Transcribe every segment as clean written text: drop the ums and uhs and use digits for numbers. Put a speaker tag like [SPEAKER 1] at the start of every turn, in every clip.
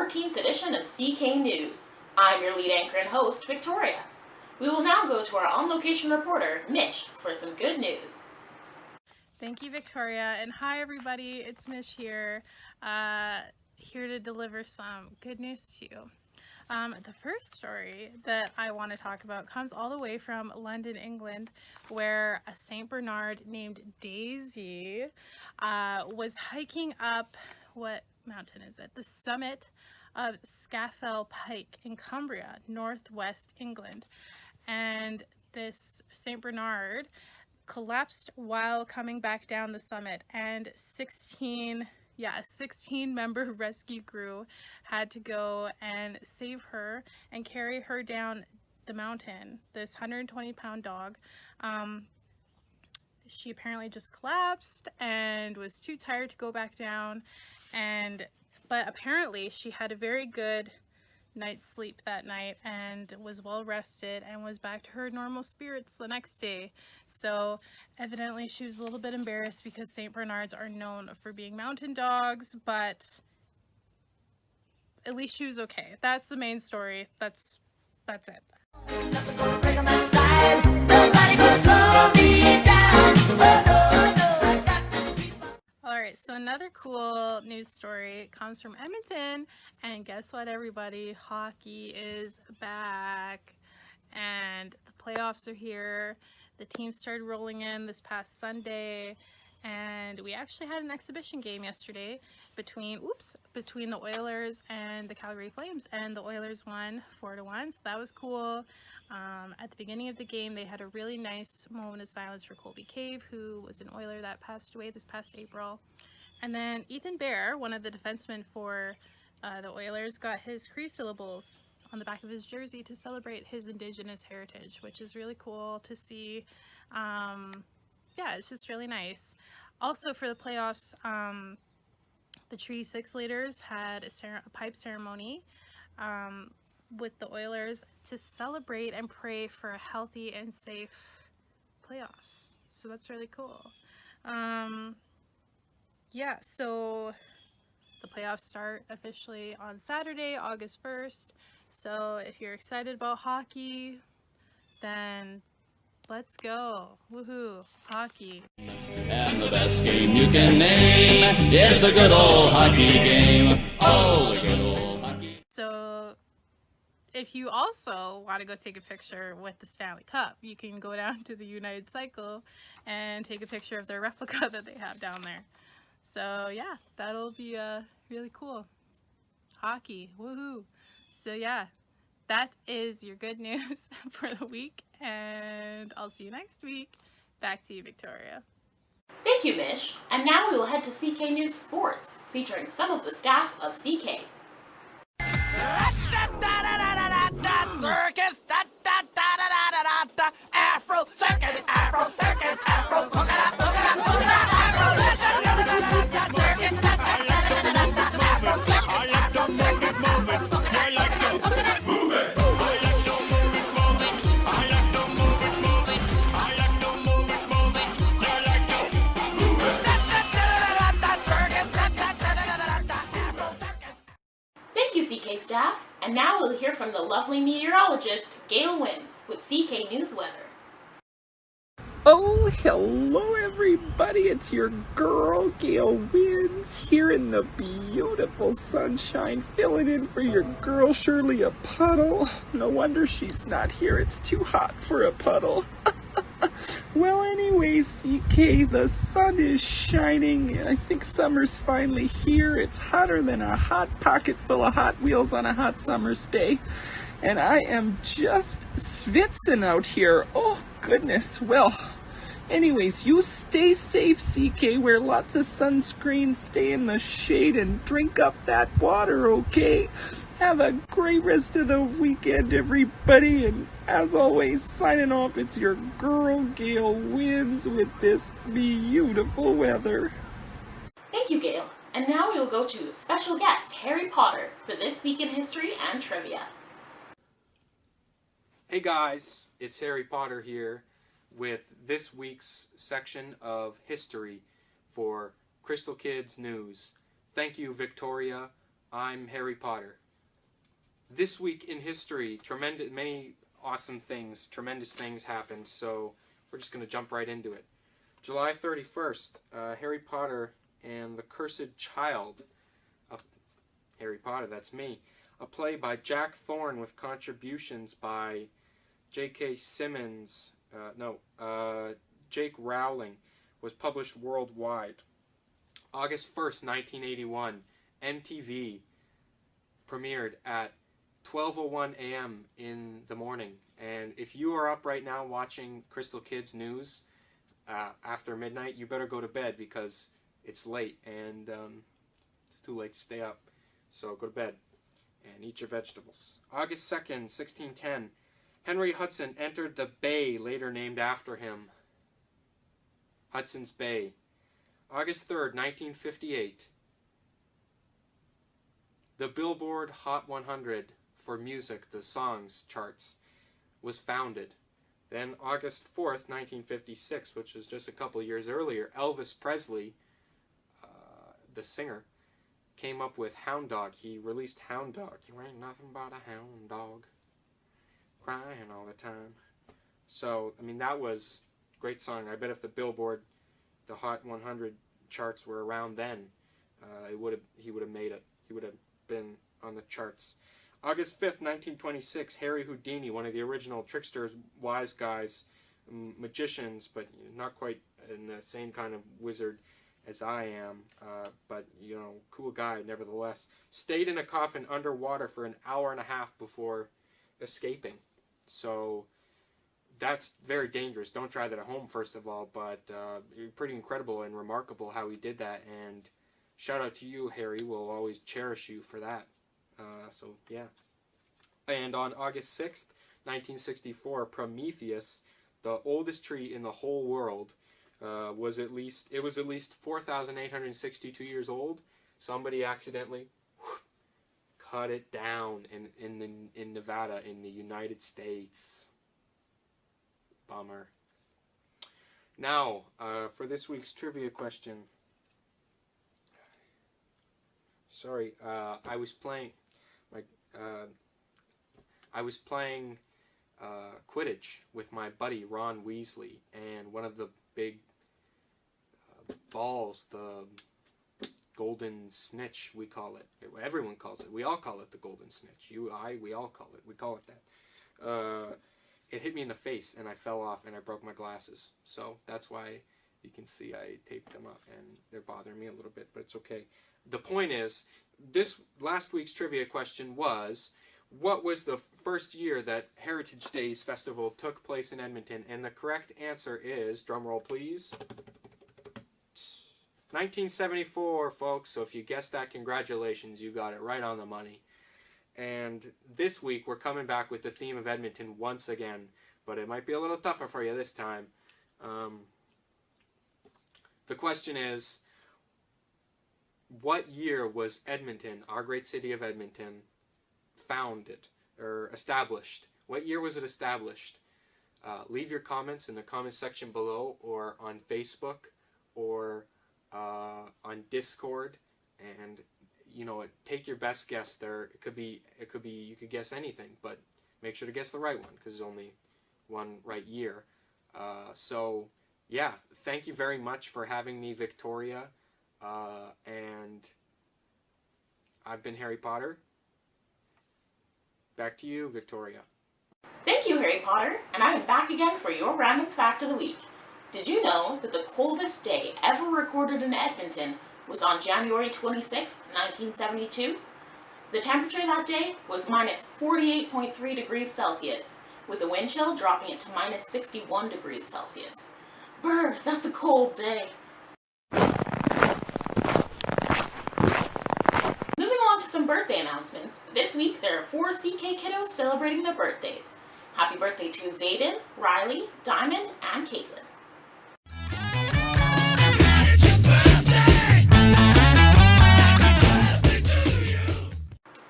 [SPEAKER 1] 14th edition of CK News. I'm your lead anchor and host, Victoria. We will now go to our on-location reporter, Mish, for some good news.
[SPEAKER 2] Thank you, Victoria, and hi everybody, it's Mish here, here to deliver some good news to you. The first story that I want to talk about comes all the way from London, England, where a Saint Bernard named Daisy was hiking up, what mountain is it? The summit of Scafell Pike in Cumbria, northwest England. And this Saint Bernard collapsed while coming back down the summit, and a 16-member rescue crew had to go and save her and carry her down the mountain. This 120-pound dog, she apparently just collapsed and was too tired to go back down, but apparently she had a very good night's sleep that night and was well rested and was back to her normal spirits the next day. So evidently she was a little bit embarrassed because Saint Bernards are known for being mountain dogs, but at least she was okay. That's the main story. That's it. Alright, so another cool news story comes from Edmonton, and guess what, everybody? Hockey is back, and the playoffs are here. The teams started rolling in this past Sunday, and we actually had an exhibition game yesterday between the Oilers and the Calgary Flames, and the Oilers won 4-1, so that was cool. At the beginning of the game, they had a really nice moment of silence for Colby Cave, who was an Oiler that passed away this past April. And then Ethan Bear, one of the defensemen for the Oilers, got his Cree syllables on the back of his jersey to celebrate his Indigenous heritage, which is really cool to see. Yeah, it's just really nice. Also for the playoffs, the Treaty 6 leaders had a pipe ceremony with the Oilers to celebrate and pray for a healthy and safe playoffs. So that's really cool. Yeah, so the playoffs start officially on Saturday, August 1st. So if you're excited about hockey, then let's go. Woohoo, hockey.
[SPEAKER 3] And the best game you can name is the good old hockey game. Oh, the good old hockey.
[SPEAKER 2] So if you also want to go take a picture with the Stanley Cup, you can go down to the United Cycle and take a picture of their replica that they have down there. So yeah, that'll be really cool. Hockey, woohoo. So yeah, that is your good news for the week, and I'll see you next week. Back to you, Victoria.
[SPEAKER 1] Thank you, Mish. And now we will head to CK News Sports, featuring some of the staff of CK.
[SPEAKER 4] Circus, Afro circus, Afro circus, Afro polka dot, Afro circus,
[SPEAKER 5] I like to move it, move it. I like to move it. I like to move it, move it. I like to move it, move it. I like to move it, move it. I like to move it.
[SPEAKER 1] Thank you, CK staff. And now we'll hear from the lovely meteorologist, Gale Winds, with CK News Weather.
[SPEAKER 6] Oh, hello everybody, it's your girl Gale Winds here in the beautiful sunshine, filling in for your girl Shirley a puddle. No wonder she's not here, it's too hot for a puddle. Well, anyway, CK, the sun is shining. I think summer's finally here. It's hotter than a hot pocket full of Hot Wheels on a hot summer's day. And I am just schwitzing out here. Oh, goodness. Well, anyways, you stay safe, CK. Wear lots of sunscreen, stay in the shade, and drink up that water, okay? Have a great rest of the weekend, everybody. And as always, signing off, it's your girl Gale Winds with this beautiful weather.
[SPEAKER 1] Thank you, Gale. And now we will go to special guest Harry Potter for This Week in History and Trivia.
[SPEAKER 7] Hey guys, it's Harry Potter here with this week's section of history for Crystal Kids News. Thank you, Victoria, I'm Harry Potter. This week in history, many awesome things, tremendous things happened, so we're just going to jump right into it. July 31st, Harry Potter and the Cursed Child. Harry Potter, that's me. A play by Jack Thorne with contributions by J.K. Simmons, Jake Rowling, was published worldwide. August 1st, 1981, MTV premiered at 12:01 a.m. in the morning. And if you are up right now watching Crystal Kids News after midnight, you better go to bed because it's late and it's too late to stay up. So go to bed and eat your vegetables. August 2nd, 1610, Henry Hudson entered the bay later named after him. Hudson's Bay. August 3rd, 1958, the Billboard Hot 100 for music, the songs charts, was founded. Then August 4th, 1956, which was just a couple years earlier, Elvis Presley, the singer, came up with Hound Dog. He released Hound Dog. You ain't nothing but a hound dog, crying all the time. So, I mean, that was a great song. I bet if the Billboard, the Hot 100 charts were around then, he would have made it. He would have been on the charts. August 5th, 1926, Harry Houdini, one of the original tricksters, wise guys, magicians, but not quite in the same kind of wizard as I am, but, you know, cool guy nevertheless, stayed in a coffin underwater for an hour and a half before escaping. So that's very dangerous. Don't try that at home, first of all, but pretty incredible and remarkable how he did that, and shout out to you, Harry. We'll always cherish you for that. So, yeah. And on August 6th, 1964, Prometheus, the oldest tree in the whole world, was at least 4,862 years old. Somebody accidentally cut it down in Nevada in the United States. Bummer. Now, for this week's trivia question. Sorry, I was playing Quidditch with my buddy Ron Weasley, and one of the big balls, the golden snitch, we call it. Everyone calls it. We all call it the golden snitch. You, I, we all call it. We call it that. It hit me in the face, and I fell off, and I broke my glasses. So that's why you can see I taped them up, and they're bothering me a little bit, but it's okay. The point is, this last week's trivia question was, what was the first year that Heritage Days Festival took place in Edmonton? And the correct answer is, drumroll please, 1974, folks. So if you guessed that, congratulations, you got it right on the money. And this week, we're coming back with the theme of Edmonton once again, but it might be a little tougher for you this time. The question is, what year was Edmonton, our great city of Edmonton, founded or established? What year was it established? Leave your comments in the comment section below, or on Facebook, or on Discord, and you know, take your best guess there. It could be you could guess anything, but make sure to guess the right one, because there's only one right year. So yeah, thank you very much for having me, Victoria. And I've been Harry Potter. Back to you, Victoria.
[SPEAKER 1] Thank you, Harry Potter, and I am back again for your random fact of the week. Did you know that the coldest day ever recorded in Edmonton was on January 26, 1972? The temperature that day was minus 48.3 degrees Celsius, with the wind chill dropping it to minus 61 degrees Celsius. Brr, that's a cold day. Moving on to some birthday announcements, this week there are 4 CK kiddos celebrating their birthdays. Happy birthday to Zayden, Riley, Diamond, and Caitlin.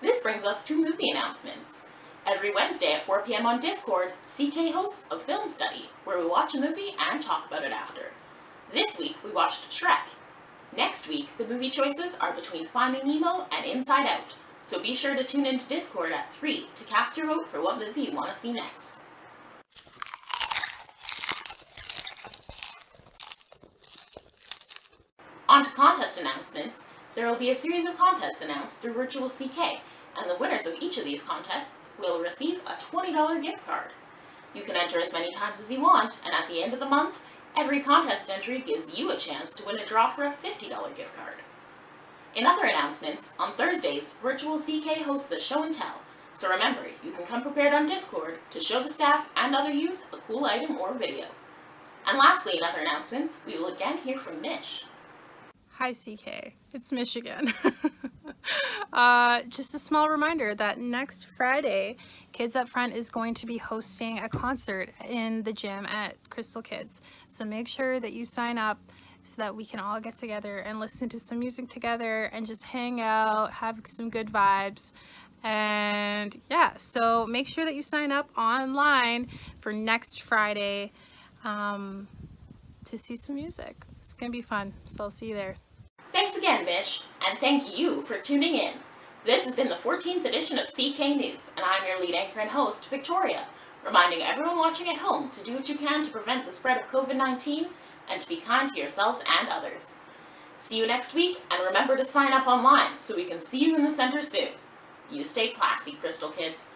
[SPEAKER 1] This brings us to movie announcements. Every Wednesday at 4 p.m. on Discord, CK hosts a film study where we watch a movie and talk about it after. This week we watched Shrek. Next week, the movie choices are between Finding Nemo and Inside Out, so be sure to tune into Discord at 3 to cast your vote for what movie you want to see next. On to contest announcements. There will be a series of contests announced through Virtual CK, and the winners of each of these contests will receive a $20 gift card. You can enter as many times as you want, and at the end of the month, every contest entry gives you a chance to win a draw for a $50 gift card. In other announcements, on Thursdays, Virtual CK hosts a show and tell, so remember, you can come prepared on Discord to show the staff and other youth a cool item or video. And lastly, in other announcements, we will again hear from Mish.
[SPEAKER 2] Hi CK, it's Mish again. Just a small reminder that next Friday, Kids Up Front is going to be hosting a concert in the gym at Crystal Kids. So make sure that you sign up so that we can all get together and listen to some music together and just hang out, have some good vibes. And yeah, so make sure that you sign up online for next Friday to see some music. It's gonna be fun, so I'll see you there.
[SPEAKER 1] Thanks again, Mish, and thank you for tuning in. This has been the 14th edition of CK News, and I'm your lead anchor and host, Victoria, reminding everyone watching at home to do what you can to prevent the spread of COVID-19 and to be kind to yourselves and others. See you next week, and remember to sign up online so we can see you in the center soon. You stay classy, Crystal Kids.